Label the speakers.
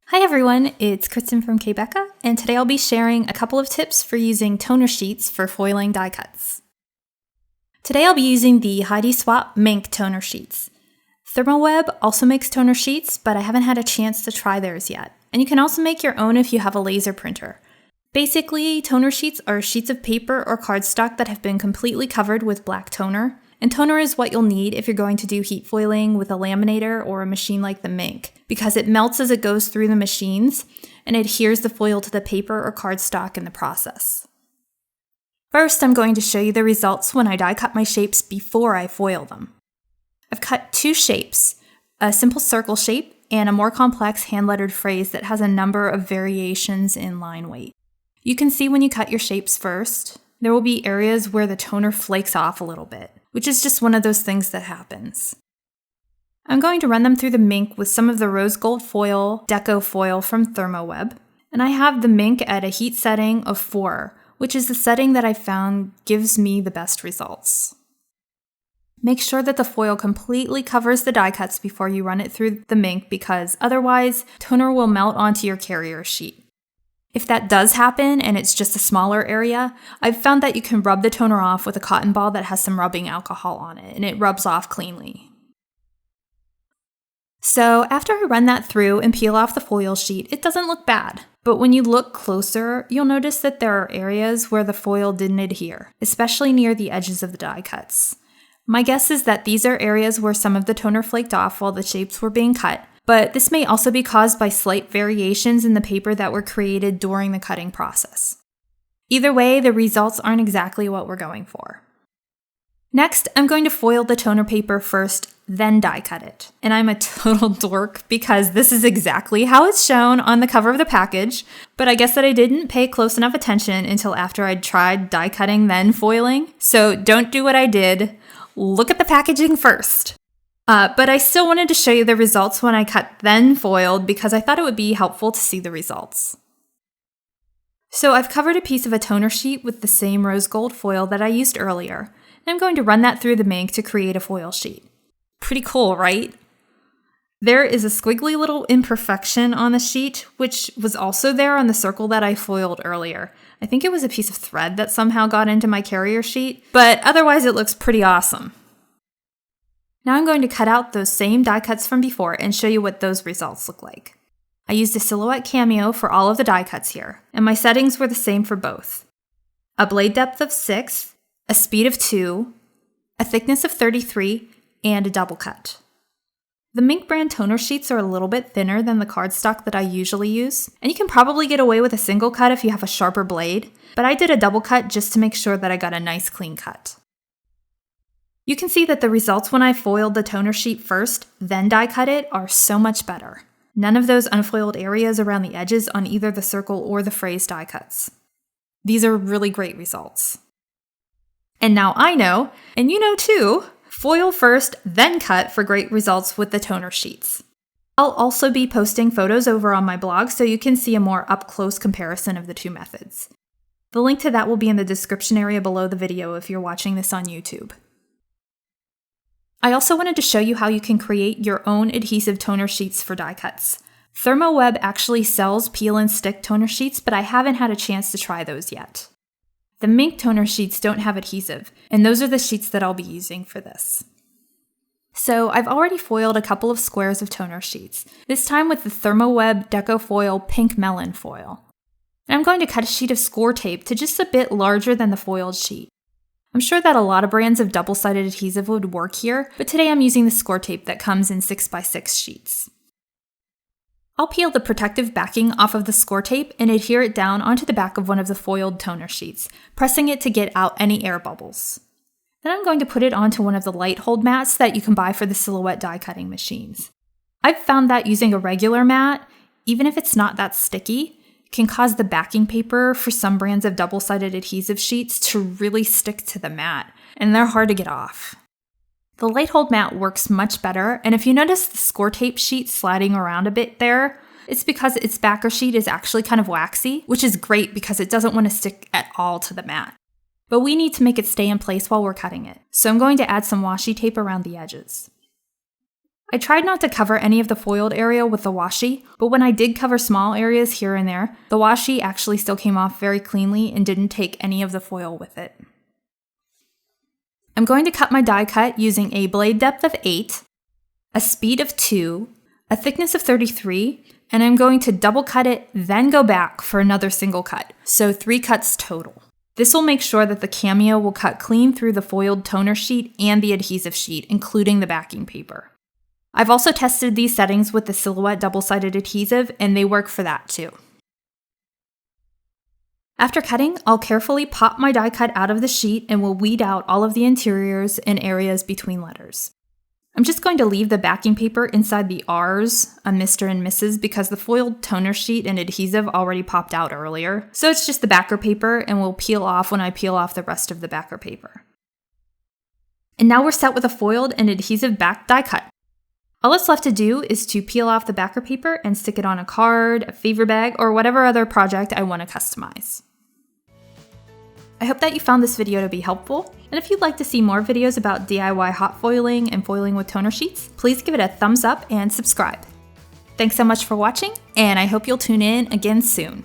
Speaker 1: Hi everyone, it's Kristen from k.becca, and today I'll be sharing a couple of tips for using toner sheets for foiling die cuts. Today I'll be using the Heidi Swapp Minc toner sheets. Thermoweb also makes toner sheets, but I haven't had a chance to try theirs yet. And you can also make your own if you have a laser printer. Basically, toner sheets are sheets of paper or cardstock that have been completely covered with black toner. And toner is what you'll need if you're going to do heat foiling with a laminator or a machine like the Minc, because it melts as it goes through the machines and adheres the foil to the paper or cardstock in the process. First, I'm going to show you the results when I die cut my shapes before I foil them. I've cut two shapes, a simple circle shape and a more complex hand-lettered phrase that has a number of variations in line weight. You can see when you cut your shapes first, there will be areas where the toner flakes off a little bit, which is just one of those things that happens. I'm going to run them through the Minc with some of the rose gold foil, deco foil from Thermoweb, and I have the Minc at a heat setting of 4, which is the setting that I found gives me the best results. Make sure that the foil completely covers the die cuts before you run it through the Minc, because otherwise toner will melt onto your carrier sheet. If that does happen and it's just a smaller area, I've found that you can rub the toner off with a cotton ball that has some rubbing alcohol on it, and it rubs off cleanly. So after I run that through and peel off the foil sheet, it doesn't look bad. But when you look closer, you'll notice that there are areas where the foil didn't adhere, especially near the edges of the die cuts. My guess is that these are areas where some of the toner flaked off while the shapes were being cut, but this may also be caused by slight variations in the paper that were created during the cutting process. Either way, the results aren't exactly what we're going for. Next, I'm going to foil the toner paper first, then die cut it. And I'm a total dork because this is exactly how it's shown on the cover of the package, but I guess that I didn't pay close enough attention until after I'd tried die cutting then foiling. So don't do what I did. Look at the packaging first. But I still wanted to show you the results when I cut then foiled because I thought it would be helpful to see the results. So I've covered a piece of a toner sheet with the same rose gold foil that I used earlier, and I'm going to run that through the Minc to create a foil sheet. Pretty cool, right? There is a squiggly little imperfection on the sheet, which was also there on the circle that I foiled earlier. I think it was a piece of thread that somehow got into my carrier sheet, but otherwise it looks pretty awesome. Now I'm going to cut out those same die cuts from before and show you what those results look like. I used a silhouette cameo for all of the die cuts here, and my settings were the same for both. A blade depth of 6, a speed of 2, a thickness of 33, and a double cut. The Minc brand toner sheets are a little bit thinner than the cardstock that I usually use, and you can probably get away with a single cut if you have a sharper blade, but I did a double cut just to make sure that I got a nice clean cut. You can see that the results when I foiled the toner sheet first, then die cut it, are so much better. None of those unfoiled areas around the edges on either the circle or the phrase die cuts. These are really great results. And now I know, and you know too, foil first, then cut for great results with the toner sheets. I'll also be posting photos over on my blog so you can see a more up-close comparison of the two methods. The link to that will be in the description area below the video if you're watching this on YouTube. I also wanted to show you how you can create your own adhesive toner sheets for die cuts. Thermoweb actually sells peel and stick toner sheets, but I haven't had a chance to try those yet. The Minc toner sheets don't have adhesive, and those are the sheets that I'll be using for this. So I've already foiled a couple of squares of toner sheets, this time with the Thermoweb Deco Foil Pink Melon foil. And I'm going to cut a sheet of score tape to just a bit larger than the foiled sheet. I'm sure that a lot of brands of double-sided adhesive would work here, but today I'm using the score tape that comes in 6x6 sheets. I'll peel the protective backing off of the score tape and adhere it down onto the back of one of the foiled toner sheets, pressing it to get out any air bubbles. Then I'm going to put it onto one of the light hold mats that you can buy for the silhouette die cutting machines. I've found that using a regular mat, even if it's not that sticky, can cause the backing paper for some brands of double-sided adhesive sheets to really stick to the mat, and they're hard to get off. The light hold mat works much better, and if you notice the score tape sheet sliding around a bit there, it's because its backer sheet is actually kind of waxy, which is great because it doesn't want to stick at all to the mat. But we need to make it stay in place while we're cutting it, so I'm going to add some washi tape around the edges. I tried not to cover any of the foiled area with the washi, but when I did cover small areas here and there, the washi actually still came off very cleanly and didn't take any of the foil with it. I'm going to cut my die cut using a blade depth of 8, a speed of 2, a thickness of 33, and I'm going to double cut it, then go back for another single cut, so 3 cuts total. This will make sure that the cameo will cut clean through the foiled toner sheet and the adhesive sheet, including the backing paper. I've also tested these settings with the Silhouette double-sided adhesive, and they work for that too. After cutting, I'll carefully pop my die cut out of the sheet and will weed out all of the interiors and areas between letters. I'm just going to leave the backing paper inside the R's, a Mr. and Mrs., because the foiled toner sheet and adhesive already popped out earlier. So it's just the backer paper and will peel off when I peel off the rest of the backer paper. And now we're set with a foiled and adhesive back die cut. All it's left to do is to peel off the backer paper and stick it on a card, a favor bag, or whatever other project I want to customize. I hope that you found this video to be helpful, and if you'd like to see more videos about DIY hot foiling and foiling with toner sheets, please give it a thumbs up and subscribe. Thanks so much for watching, and I hope you'll tune in again soon.